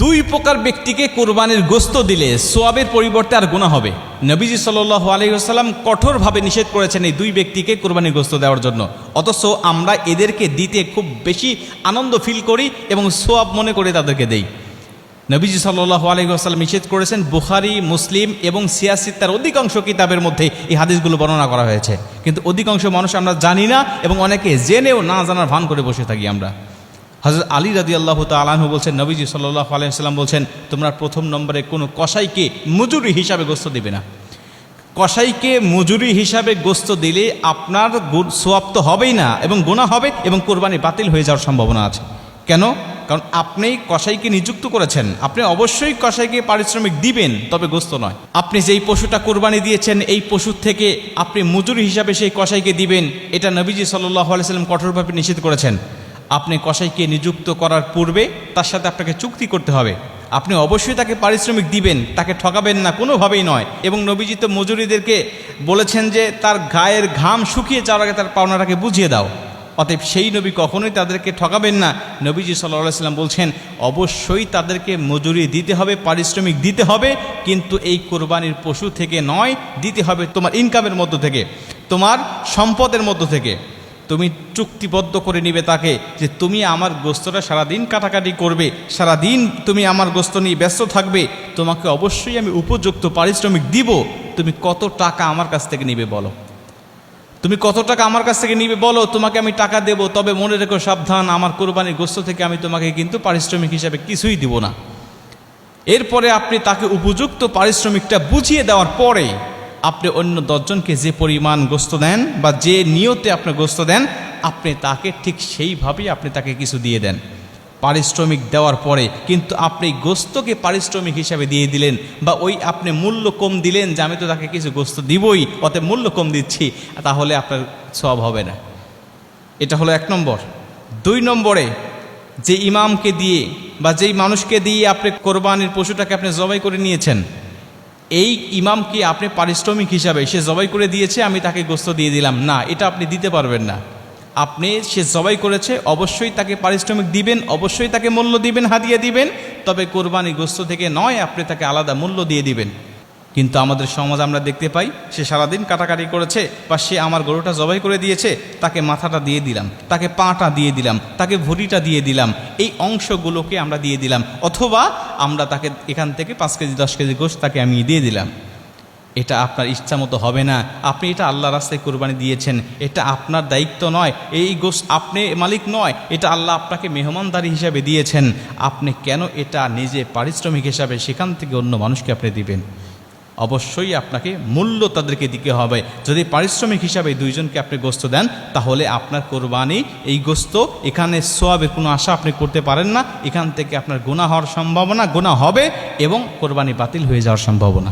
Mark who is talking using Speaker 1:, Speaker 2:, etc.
Speaker 1: দুই প্রকার ব্যক্তিকে কোরবানির গোশত দিলে সোয়াবের পরিবর্তে আর গুনাহ হবে। নবীজি সাল্লাল্লাহু আলাইহি ওয়াসাল্লাম কঠোরভাবে নিষেধ করেছেন এই দুই ব্যক্তিকে কোরবানির গোশত দেওয়ার জন্য, অথচ আমরা এদেরকে দিতে খুব বেশি আনন্দ ফিল করি এবং সোয়াব মনে করে তাদেরকে দেই। নবীজি সাল্লাল্লাহু আলাইহি ওয়াসাল্লাম নিষেধ করেছেন, বুখারী, মুসলিম এবং সিয়াসিত্তার অধিকাংশ কিতাবের মধ্যে এই হাদিসগুলো বর্ণনা করা হয়েছে, কিন্তু অধিকাংশ মানুষ আমরা জানি না এবং অনেকে জেনেও না জানার ভান করে বসে থাকি আমরা। হযরত আলী রাদিয়াল্লাহু তাআলা আনহু বলছেন, নবীজি সাল্লাল্লাহু আলাইহি ওয়াসাল্লাম বলছেন, তোমরা প্রথম নম্বরে কোনো কসাইকে মজুরি হিসাবে গোশত দিবে না। কসাইকে মজুরি হিসাবে গোশত দিলে আপনার সোয়াব তো হবেই না এবং গুনাহ হবে এবং কোরবানি বাতিল হয়ে যাওয়ার সম্ভাবনা আছে। কেন? কারণ আপনি কসাইকে নিযুক্ত করেছেন, আপনি অবশ্যই কসাইকে পারিশ্রমিক দিবেন, তবে গোশত নয়। আপনি যেই পশুটা কোরবানি দিয়েছেন এই পশুর থেকে আপনি মজুরি হিসাবে সেই কসাইকে দিবেন, এটা নবীজি সাল্লাল্লাহু আলাইহি ওয়াসাল্লাম কঠোরভাবে নিষেধ করেছেন। আপনি কসাইকে নিযুক্ত করার পূর্বে তার সাথে আপনাকে চুক্তি করতে হবে, আপনি অবশ্যই তাকে পারিশ্রমিক দিবেন, তাকে ঠকাবেন না, কোনোভাবেই নয়। এবং নবীজি তো মজুরিদেরকে বলেছেন যে তার গায়ের ঘাম শুকিয়ে যাওয়ার আগে তার পাওনাটাকে বুঝিয়ে দাও। অতএব সেই নবী কখনোই তাদেরকে ঠকাবেন না। নবীজি সাল্লাল্লাহু আলাইহি ওয়াসাল্লাম বলছেন, অবশ্যই তাদেরকে মজুরি দিতে হবে, পারিশ্রমিক দিতে হবে, কিন্তু এই কোরবানির পশু থেকে নয়, দিতে হবে তোমার ইনকামের মধ্য থেকে, তোমার সম্পদের মধ্য থেকে। তুমি চুক্তিবদ্ধ করে নিবে তাকে যে তুমি আমার গোশতটা সারাদিন কাটাকাটি করবে, সারাদিন তুমি আমার গোশত নিয়ে ব্যস্ত থাকবে, তোমাকে অবশ্যই আমি উপযুক্ত পারিশ্রমিক দিব। তুমি কত টাকা আমার কাছ থেকে নিবে বলো, তুমি কত টাকা আমার কাছ থেকে নিবে বলো, তোমাকে আমি টাকা দেব। তবে মনে রেখো সাবধান, আমার কোরবানির গোশত থেকে আমি তোমাকে কিন্তু পারিশ্রমিক হিসাবে কিছুই দিব না। এরপরে আপনি তাকে উপযুক্ত পারিশ্রমিকটা বুঝিয়ে দেওয়ার পরে আপনি অন্য 10 জনকে যে পরিমাণ গোশত দেন বা যে নিয়তে আপনি গোশত দেন, আপনি তাকে ঠিক সেইভাবেই আপনি তাকে কিছু দিয়ে দেন পারিশ্রমিক দেওয়ার পরে। কিন্তু আপনি গোশতকে পারিশ্রমিক হিসাবে দিয়ে দিলেন বা ওই আপনি মূল্য কম দিলেন যে আমি তো তাকে কিছু গোশত দিবই, অতএব মূল্য কম দিচ্ছি, তাহলে আপনার সওয়াব হবে না। এটা হলো 1 নম্বর। 2 নম্বরে, যে ইমামকে দিয়ে বা যেই মানুষকে দিয়ে আপনি কোরবানির পশুটাকে আপনি জবাই করে নিয়েছেন, এই ইমামকে আপনি পারিশ্রমিক হিসাবে, সে জবাই করে দিয়েছে আমি তাকে গোশত দিয়ে দিলাম, না, এটা আপনি দিতে পারবেন না। আপনি সে জবাই করেছে, অবশ্যই তাকে পারিশ্রমিক দিবেন, অবশ্যই তাকে মূল্য দিবেন, হাদিয়া দিবেন, তবে কোরবানি গোশত থেকে নয়, আপনি তাকে আলাদা মূল্য দিয়ে দিবেন। কিন্তু আমাদের সমাজ আমরা দেখতে পাই, সে সারাদিন কাটাকাটি করেছে বা সে আমার গরুটা জবাই করে দিয়েছে, তাকে মাথাটা দিয়ে দিলাম, তাকে পাটা দিয়ে দিলাম, তাকে ভুঁড়িটা দিয়ে দিলাম, এই অংশগুলোকে আমরা দিয়ে দিলাম, অথবা আমরা তাকে এখান থেকে 5 কেজি 10 কেজি গোশত তাকে আমি দিয়ে দিলাম। এটা আপনার ইচ্ছা মতো হবে না। আপনি এটা আল্লাহর রাস্তায় কোরবানি দিয়েছেন, এটা আপনার দায়িত্ব নয়, এই গোশত আপনি মালিক নয়, এটা আল্লাহ আপনাকে মেহমানদারি হিসাবে দিয়েছেন। আপনি কেন এটা নিজে পারিশ্রমিক হিসাবে সেখান থেকে অন্য মানুষকে আপনি দিবেন? অবশ্যই আপনাকে মূল্য তাদেরকে দিতে হবে। যদি পারিশ্রমিক হিসাবে 2 জনকে আপনি গোশত দেন, তাহলে আপনার কোরবানি এই গোশত, এখানে সোয়াবের কোনো আশা আপনি করতে পারেন না। এখান থেকে আপনার গুনাহ হওয়ার সম্ভাবনা, গুনাহ হবে এবং কোরবানি বাতিল হয়ে যাওয়ার সম্ভাবনা।